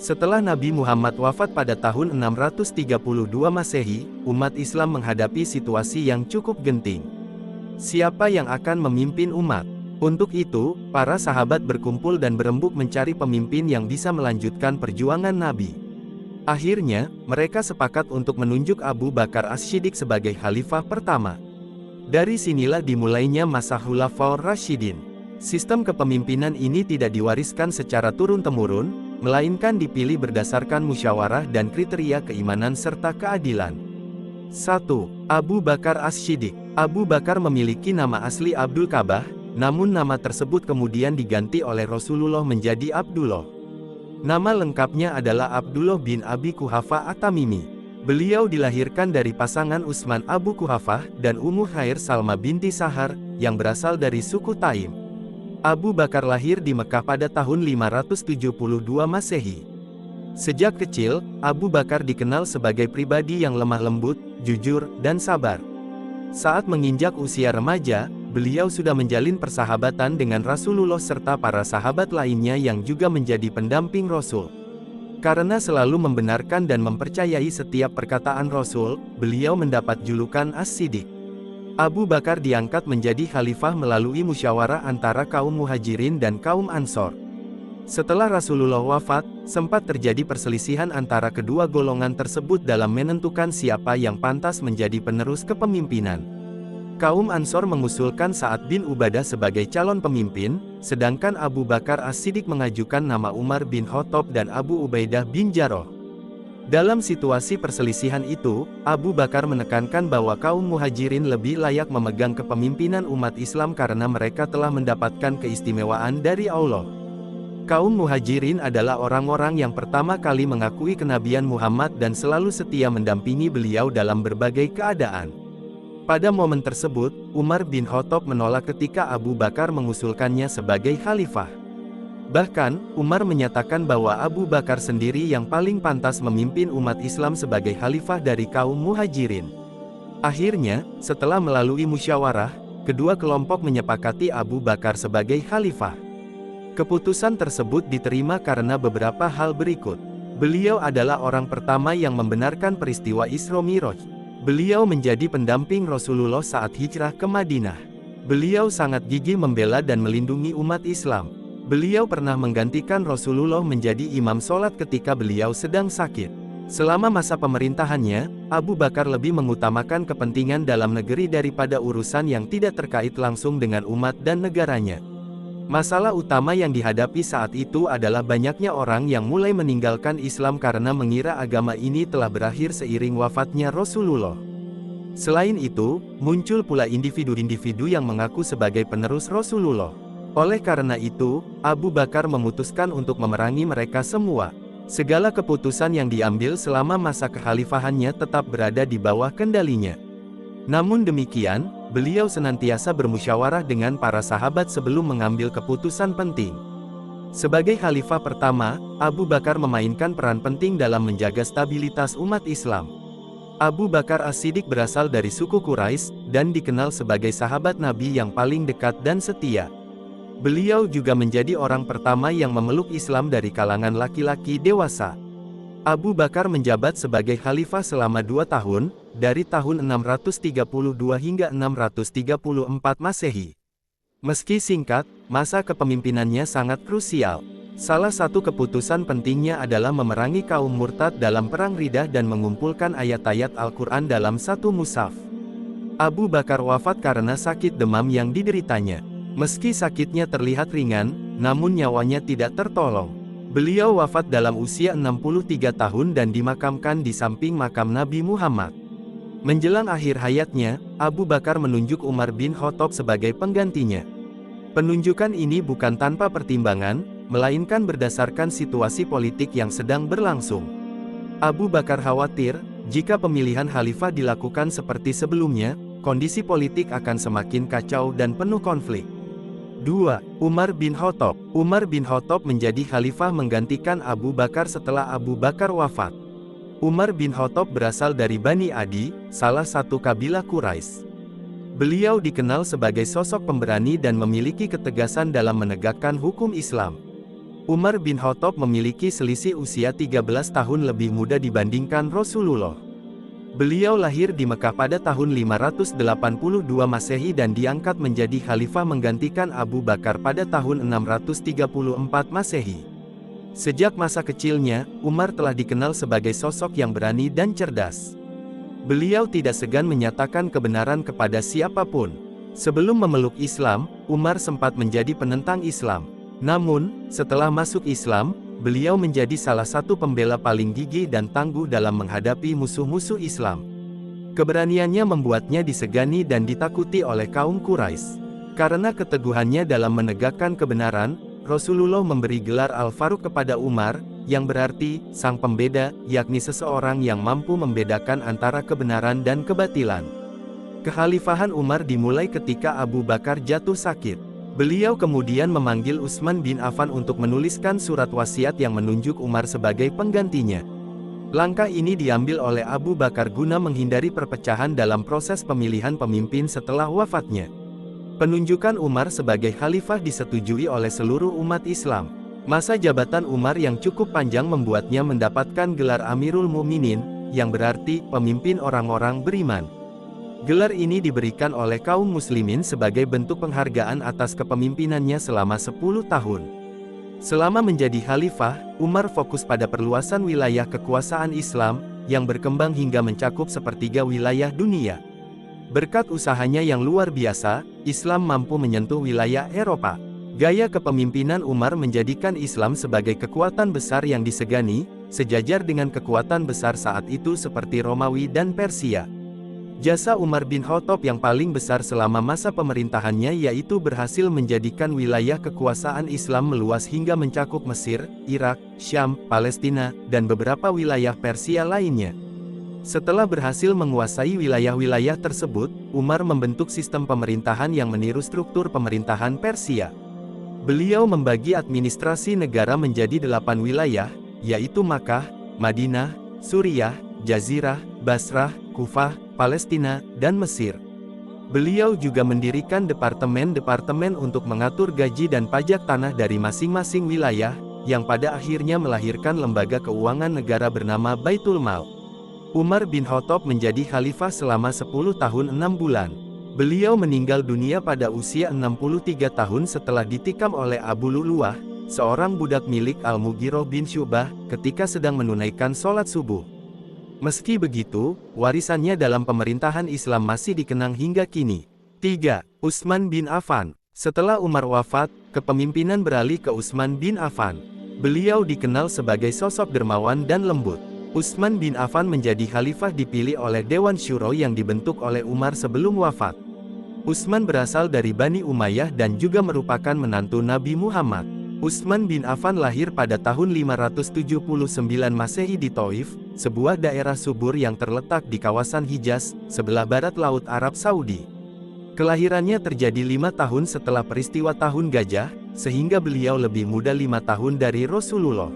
Setelah Nabi Muhammad wafat pada tahun 632 Masehi, umat Islam menghadapi situasi yang cukup genting. Siapa yang akan memimpin umat? Untuk itu, para sahabat berkumpul dan berembuk mencari pemimpin yang bisa melanjutkan perjuangan Nabi. Akhirnya, mereka sepakat untuk menunjuk Abu Bakar As-Siddiq sebagai khalifah pertama. Dari sinilah dimulainya masa Khulafaur Rasyidin. Sistem kepemimpinan ini tidak diwariskan secara turun-temurun, melainkan dipilih berdasarkan musyawarah dan kriteria keimanan serta keadilan. 1. Abu Bakar As-Siddiq. Abu Bakar memiliki nama asli Abdul Kabah, namun nama tersebut kemudian diganti oleh Rasulullah menjadi Abdullah. Nama lengkapnya adalah Abdullah bin Abi Quhafah At-Tamimi. Beliau dilahirkan dari pasangan Utsman Abu Quhafah dan Ummu Khair Salma binti Sahar, yang berasal dari suku Taim. Abu Bakar lahir di Mekah pada tahun 572 Masehi. Sejak kecil, Abu Bakar dikenal sebagai pribadi yang lemah lembut, jujur, dan sabar. Saat menginjak usia remaja, beliau sudah menjalin persahabatan dengan Rasulullah serta para sahabat lainnya yang juga menjadi pendamping Rasul. Karena selalu membenarkan dan mempercayai setiap perkataan Rasul, beliau mendapat julukan As-Siddiq. Abu Bakar diangkat menjadi khalifah melalui musyawarah antara kaum Muhajirin dan kaum Ansor. Setelah Rasulullah wafat, sempat terjadi perselisihan antara kedua golongan tersebut dalam menentukan siapa yang pantas menjadi penerus kepemimpinan. Kaum Ansor mengusulkan Sa'ad bin Ubadah sebagai calon pemimpin, sedangkan Abu Bakar As-Siddiq mengajukan nama Umar bin Khattab dan Abu Ubaidah bin Jarrah. Dalam situasi perselisihan itu, Abu Bakar menekankan bahwa kaum Muhajirin lebih layak memegang kepemimpinan umat Islam karena mereka telah mendapatkan keistimewaan dari Allah. Kaum Muhajirin adalah orang-orang yang pertama kali mengakui kenabian Muhammad dan selalu setia mendampingi beliau dalam berbagai keadaan. Pada momen tersebut, Umar bin Khattab menolak ketika Abu Bakar mengusulkannya sebagai khalifah. Bahkan, Umar menyatakan bahwa Abu Bakar sendiri yang paling pantas memimpin umat Islam sebagai khalifah dari kaum Muhajirin. Akhirnya, setelah melalui musyawarah, kedua kelompok menyepakati Abu Bakar sebagai khalifah. Keputusan tersebut diterima karena beberapa hal berikut. Beliau adalah orang pertama yang membenarkan peristiwa Isra Mi'raj. Beliau menjadi pendamping Rasulullah saat hijrah ke Madinah. Beliau sangat gigih membela dan melindungi umat Islam. Beliau pernah menggantikan Rasulullah menjadi imam sholat ketika beliau sedang sakit. Selama masa pemerintahannya, Abu Bakar lebih mengutamakan kepentingan dalam negeri daripada urusan yang tidak terkait langsung dengan umat dan negaranya. Masalah utama yang dihadapi saat itu adalah banyaknya orang yang mulai meninggalkan Islam karena mengira agama ini telah berakhir seiring wafatnya Rasulullah. Selain itu, muncul pula individu-individu yang mengaku sebagai penerus Rasulullah. Oleh karena itu, Abu Bakar memutuskan untuk memerangi mereka semua. Segala keputusan yang diambil selama masa kekhalifahannya tetap berada di bawah kendalinya. Namun demikian, beliau senantiasa bermusyawarah dengan para sahabat sebelum mengambil keputusan penting. Sebagai khalifah pertama, Abu Bakar memainkan peran penting dalam menjaga stabilitas umat Islam. Abu Bakar As-Siddiq berasal dari suku Quraisy, dan dikenal sebagai sahabat Nabi yang paling dekat dan setia. Beliau juga menjadi orang pertama yang memeluk Islam dari kalangan laki-laki dewasa. Abu Bakar menjabat sebagai khalifah selama 2 tahun, dari tahun 632 hingga 634 Masehi. Meski singkat, masa kepemimpinannya sangat krusial. Salah satu keputusan pentingnya adalah memerangi kaum murtad dalam perang Riddah dan mengumpulkan ayat-ayat Al-Quran dalam satu mushaf. Abu Bakar wafat karena sakit demam yang dideritanya. Meski sakitnya terlihat ringan, namun nyawanya tidak tertolong. Beliau wafat dalam usia 63 tahun dan dimakamkan di samping makam Nabi Muhammad. Menjelang akhir hayatnya, Abu Bakar menunjuk Umar bin Khattab sebagai penggantinya. Penunjukan ini bukan tanpa pertimbangan, melainkan berdasarkan situasi politik yang sedang berlangsung. Abu Bakar khawatir, jika pemilihan khalifah dilakukan seperti sebelumnya, kondisi politik akan semakin kacau dan penuh konflik. 2. Umar bin Khattab. Umar bin Khattab menjadi khalifah menggantikan Abu Bakar setelah Abu Bakar wafat. Umar bin Khattab berasal dari Bani Adi, salah satu kabilah Quraisy. Beliau dikenal sebagai sosok pemberani dan memiliki ketegasan dalam menegakkan hukum Islam. Umar bin Khattab memiliki selisih usia 13 tahun lebih muda dibandingkan Rasulullah. Beliau lahir di Mekah pada tahun 582 Masehi dan diangkat menjadi khalifah menggantikan Abu Bakar pada tahun 634 Masehi. Sejak masa kecilnya, Umar telah dikenal sebagai sosok yang berani dan cerdas. Beliau tidak segan menyatakan kebenaran kepada siapapun. Sebelum memeluk Islam, Umar sempat menjadi penentang Islam. Namun, setelah masuk Islam, beliau menjadi salah satu pembela paling gigih dan tangguh dalam menghadapi musuh-musuh Islam. Keberaniannya membuatnya disegani dan ditakuti oleh kaum Quraisy. Karena keteguhannya dalam menegakkan kebenaran, Rasulullah memberi gelar Al-Faruq kepada Umar, yang berarti, sang pembeda, yakni seseorang yang mampu membedakan antara kebenaran dan kebatilan. Kekhalifahan Umar dimulai ketika Abu Bakar jatuh sakit. Beliau kemudian memanggil Utsman bin Affan untuk menuliskan surat wasiat yang menunjuk Umar sebagai penggantinya. Langkah ini diambil oleh Abu Bakar guna menghindari perpecahan dalam proses pemilihan pemimpin setelah wafatnya. Penunjukan Umar sebagai khalifah disetujui oleh seluruh umat Islam. Masa jabatan Umar yang cukup panjang membuatnya mendapatkan gelar Amirul Mukminin, yang berarti pemimpin orang-orang beriman. Gelar ini diberikan oleh kaum muslimin sebagai bentuk penghargaan atas kepemimpinannya selama 10 tahun. Selama menjadi khalifah, Umar fokus pada perluasan wilayah kekuasaan Islam, yang berkembang hingga mencakup sepertiga wilayah dunia. Berkat usahanya yang luar biasa, Islam mampu menyentuh wilayah Eropa. Gaya kepemimpinan Umar menjadikan Islam sebagai kekuatan besar yang disegani, sejajar dengan kekuatan besar saat itu seperti Romawi dan Persia. Jasa Umar bin Khattab yang paling besar selama masa pemerintahannya yaitu berhasil menjadikan wilayah kekuasaan Islam meluas hingga mencakup Mesir, Irak, Syam, Palestina, dan beberapa wilayah Persia lainnya. Setelah berhasil menguasai wilayah-wilayah tersebut, Umar membentuk sistem pemerintahan yang meniru struktur pemerintahan Persia. Beliau membagi administrasi negara menjadi 8 wilayah, yaitu Makkah, Madinah, Suriah, Jazirah, Basrah, Kufah, Palestina, dan Mesir. Beliau juga mendirikan departemen-departemen untuk mengatur gaji dan pajak tanah dari masing-masing wilayah, yang pada akhirnya melahirkan lembaga keuangan negara bernama Baitul Mal. Umar bin Khattab menjadi khalifah selama 10 tahun 6 bulan. Beliau meninggal dunia pada usia 63 tahun setelah ditikam oleh Abu Lu'lu'ah, seorang budak milik Al-Mughirah bin Syu'bah, ketika sedang menunaikan sholat subuh. Meski begitu, warisannya dalam pemerintahan Islam masih dikenang hingga kini. 3. Utsman bin Affan. Setelah Umar wafat, kepemimpinan beralih ke Utsman bin Affan. Beliau dikenal sebagai sosok dermawan dan lembut. Utsman bin Affan menjadi khalifah dipilih oleh Dewan Syuro yang dibentuk oleh Umar sebelum wafat. Utsman berasal dari Bani Umayyah dan juga merupakan menantu Nabi Muhammad. Utsman bin Affan lahir pada tahun 579 Masehi di Taif, sebuah daerah subur yang terletak di kawasan Hijaz, sebelah barat Laut Arab Saudi. Kelahirannya terjadi 5 tahun setelah peristiwa Tahun Gajah, sehingga beliau lebih muda 5 tahun dari Rasulullah.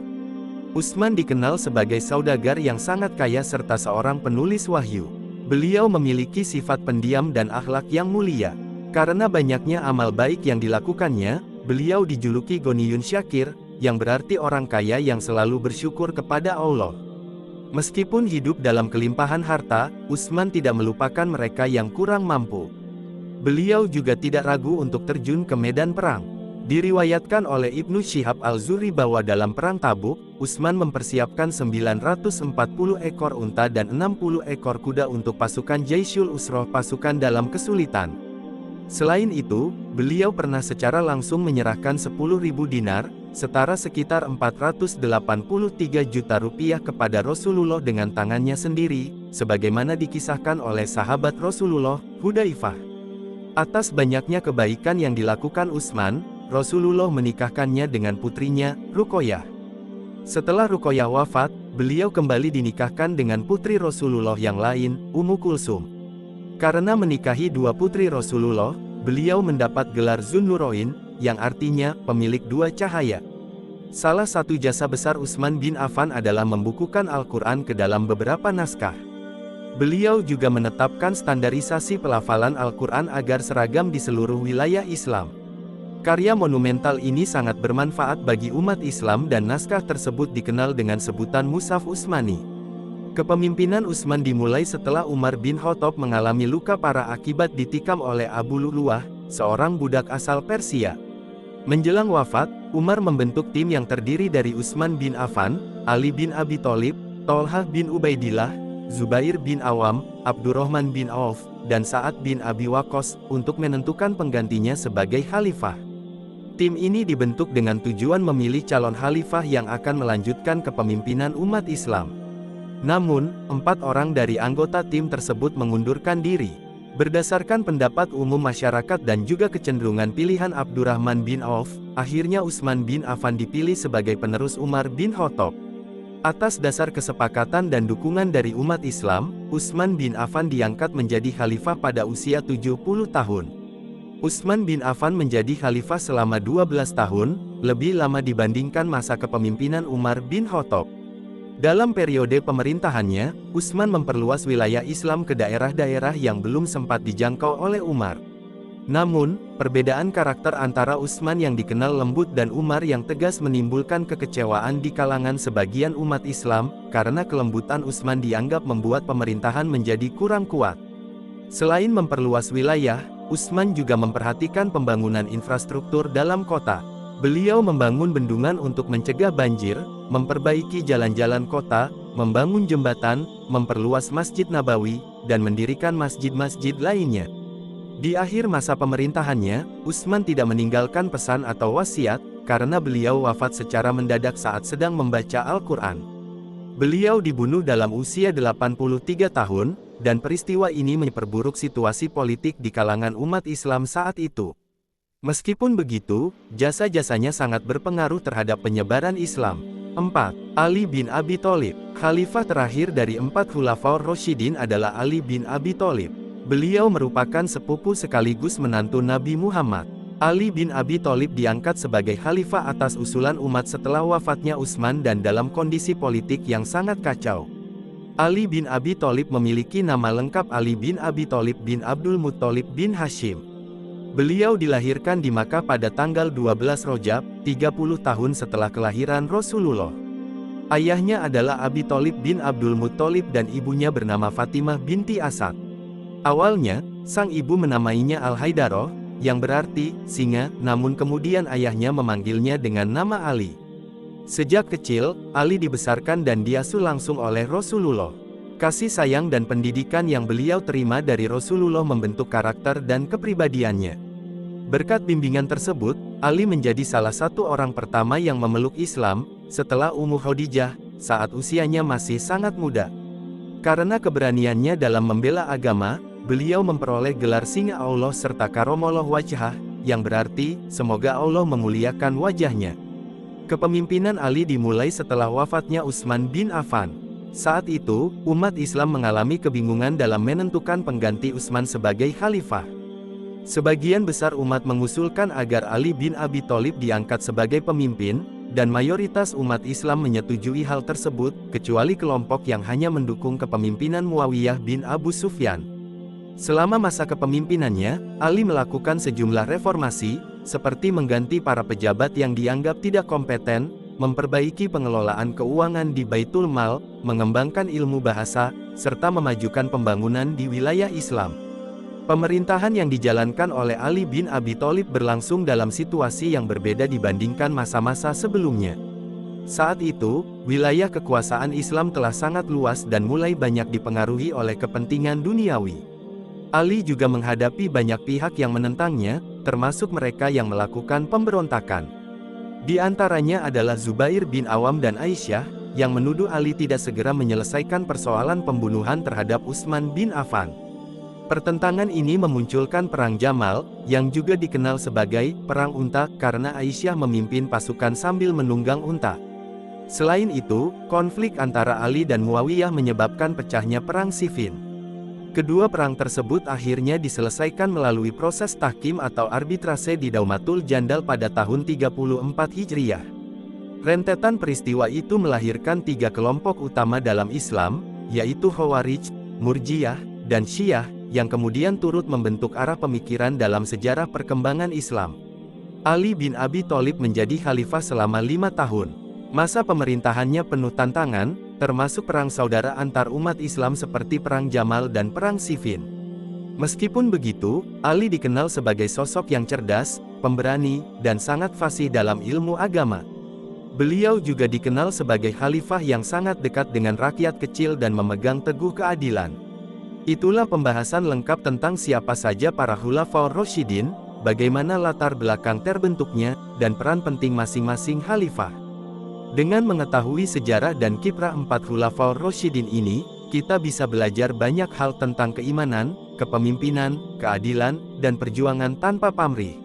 Utsman dikenal sebagai saudagar yang sangat kaya serta seorang penulis wahyu. Beliau memiliki sifat pendiam dan akhlak yang mulia. Karena banyaknya amal baik yang dilakukannya, beliau dijuluki Ghaniyun Syakir, yang berarti orang kaya yang selalu bersyukur kepada Allah. Meskipun hidup dalam kelimpahan harta, Utsman tidak melupakan mereka yang kurang mampu. Beliau juga tidak ragu untuk terjun ke medan perang. Diriwayatkan oleh Ibnu Syihab al-Zuhri bahwa dalam perang Tabuk, Utsman mempersiapkan 940 ekor unta dan 60 ekor kuda untuk pasukan Jaisyul Usroh, pasukan dalam kesulitan. Selain itu, beliau pernah secara langsung menyerahkan 10.000 dinar, setara sekitar 483 juta rupiah kepada Rasulullah dengan tangannya sendiri, sebagaimana dikisahkan oleh sahabat Rasulullah, Hudzaifah. Atas banyaknya kebaikan yang dilakukan Utsman, Rasulullah menikahkannya dengan putrinya, Ruqayyah. Setelah Ruqayyah wafat, beliau kembali dinikahkan dengan putri Rasulullah yang lain, Ummu Kulsum. Karena menikahi dua putri Rasulullah, beliau mendapat gelar Zunnurain, yang artinya, pemilik dua cahaya. Salah satu jasa besar Utsman bin Affan adalah membukukan Al-Quran ke dalam beberapa naskah. Beliau juga menetapkan standarisasi pelafalan Al-Quran agar seragam di seluruh wilayah Islam. Karya monumental ini sangat bermanfaat bagi umat Islam dan naskah tersebut dikenal dengan sebutan Mushaf Utsmani. Kepemimpinan Utsman dimulai setelah Umar bin Khattab mengalami luka parah akibat ditikam oleh Abu Lu'lu'ah, seorang budak asal Persia. Menjelang wafat, Umar membentuk tim yang terdiri dari Utsman bin Affan, Ali bin Abi Thalib, Thalhah bin Ubaidillah, Zubair bin Awam, Abdurrahman bin Auf, dan Sa'ad bin Abi Waqqas untuk menentukan penggantinya sebagai khalifah. Tim ini dibentuk dengan tujuan memilih calon khalifah yang akan melanjutkan kepemimpinan umat Islam. Namun, 4 orang dari anggota tim tersebut mengundurkan diri. Berdasarkan pendapat umum masyarakat dan juga kecenderungan pilihan Abdurrahman bin Auf, akhirnya Utsman bin Affan dipilih sebagai penerus Umar bin Khattab. Atas dasar kesepakatan dan dukungan dari umat Islam, Utsman bin Affan diangkat menjadi khalifah pada usia 70 tahun. Utsman bin Affan menjadi khalifah selama 12 tahun, lebih lama dibandingkan masa kepemimpinan Umar bin Khattab. Dalam periode pemerintahannya, Utsman memperluas wilayah Islam ke daerah-daerah yang belum sempat dijangkau oleh Umar. Namun, perbedaan karakter antara Utsman yang dikenal lembut dan Umar yang tegas menimbulkan kekecewaan di kalangan sebagian umat Islam, karena kelembutan Utsman dianggap membuat pemerintahan menjadi kurang kuat. Selain memperluas wilayah, Utsman juga memperhatikan pembangunan infrastruktur dalam kota. Beliau membangun bendungan untuk mencegah banjir, memperbaiki jalan-jalan kota, membangun jembatan, memperluas Masjid Nabawi, dan mendirikan masjid-masjid lainnya. Di akhir masa pemerintahannya, Utsman tidak meninggalkan pesan atau wasiat, karena beliau wafat secara mendadak saat sedang membaca Al-Quran. Beliau dibunuh dalam usia 83 tahun, dan peristiwa ini memperburuk situasi politik di kalangan umat Islam saat itu. Meskipun begitu, jasa-jasanya sangat berpengaruh terhadap penyebaran Islam. 4. Ali bin Abi Thalib. Khalifah terakhir dari 4 Khulafaur Rasyidin adalah Ali bin Abi Thalib. Beliau merupakan sepupu sekaligus menantu Nabi Muhammad. Ali bin Abi Thalib diangkat sebagai khalifah atas usulan umat setelah wafatnya Utsman dan dalam kondisi politik yang sangat kacau. Ali bin Abi Thalib memiliki nama lengkap Ali bin Abi Thalib bin Abdul Muttalib bin Hashim. Beliau dilahirkan di Makkah pada tanggal 12 Rajab, 30 tahun setelah kelahiran Rasulullah. Ayahnya adalah Abi Thalib bin Abdul Muttalib dan ibunya bernama Fatimah binti Asad. Awalnya, sang ibu menamainya Al-Haidarah, yang berarti singa, namun kemudian ayahnya memanggilnya dengan nama Ali. Sejak kecil, Ali dibesarkan dan diasuh langsung oleh Rasulullah. Kasih sayang dan pendidikan yang beliau terima dari Rasulullah membentuk karakter dan kepribadiannya. Berkat bimbingan tersebut, Ali menjadi salah satu orang pertama yang memeluk Islam, setelah Ummu Khadijah, saat usianya masih sangat muda. Karena keberaniannya dalam membela agama, beliau memperoleh gelar Singa Allah serta Karomallah Wajhah, yang berarti, semoga Allah memuliakan wajahnya. Kepemimpinan Ali dimulai setelah wafatnya Utsman bin Affan. Saat itu, umat Islam mengalami kebingungan dalam menentukan pengganti Utsman sebagai khalifah. Sebagian besar umat mengusulkan agar Ali bin Abi Thalib diangkat sebagai pemimpin, dan mayoritas umat Islam menyetujui hal tersebut, kecuali kelompok yang hanya mendukung kepemimpinan Muawiyah bin Abu Sufyan. Selama masa kepemimpinannya, Ali melakukan sejumlah reformasi, seperti mengganti para pejabat yang dianggap tidak kompeten, memperbaiki pengelolaan keuangan di Baitul Mal, mengembangkan ilmu bahasa, serta memajukan pembangunan di wilayah Islam. Pemerintahan yang dijalankan oleh Ali bin Abi Thalib berlangsung dalam situasi yang berbeda dibandingkan masa-masa sebelumnya. Saat itu, wilayah kekuasaan Islam telah sangat luas dan mulai banyak dipengaruhi oleh kepentingan duniawi. Ali juga menghadapi banyak pihak yang menentangnya, termasuk mereka yang melakukan pemberontakan. Di antaranya adalah Zubair bin Awam dan Aisyah, yang menuduh Ali tidak segera menyelesaikan persoalan pembunuhan terhadap Utsman bin Affan. Pertentangan ini memunculkan Perang Jamal, yang juga dikenal sebagai Perang Unta, karena Aisyah memimpin pasukan sambil menunggang unta. Selain itu, konflik antara Ali dan Muawiyah menyebabkan pecahnya Perang Siffin. Kedua perang tersebut akhirnya diselesaikan melalui proses tahkim atau arbitrase di Daumatul Jandal pada tahun 34 Hijriah. Rentetan peristiwa itu melahirkan 3 kelompok utama dalam Islam, yaitu Khawarij, Murjiyah, dan Syiah, yang kemudian turut membentuk arah pemikiran dalam sejarah perkembangan Islam. Ali bin Abi Thalib menjadi khalifah selama 5 tahun. Masa pemerintahannya penuh tantangan, termasuk perang saudara antar umat Islam seperti Perang Jamal dan Perang Siffin. Meskipun begitu, Ali dikenal sebagai sosok yang cerdas, pemberani, dan sangat fasih dalam ilmu agama. Beliau juga dikenal sebagai khalifah yang sangat dekat dengan rakyat kecil dan memegang teguh keadilan. Itulah pembahasan lengkap tentang siapa saja para Khulafaur Rasyidin, bagaimana latar belakang terbentuknya, dan peran penting masing-masing khalifah. Dengan mengetahui sejarah dan kiprah 4 Khulafaur Rasyidin ini, kita bisa belajar banyak hal tentang keimanan, kepemimpinan, keadilan, dan perjuangan tanpa pamrih.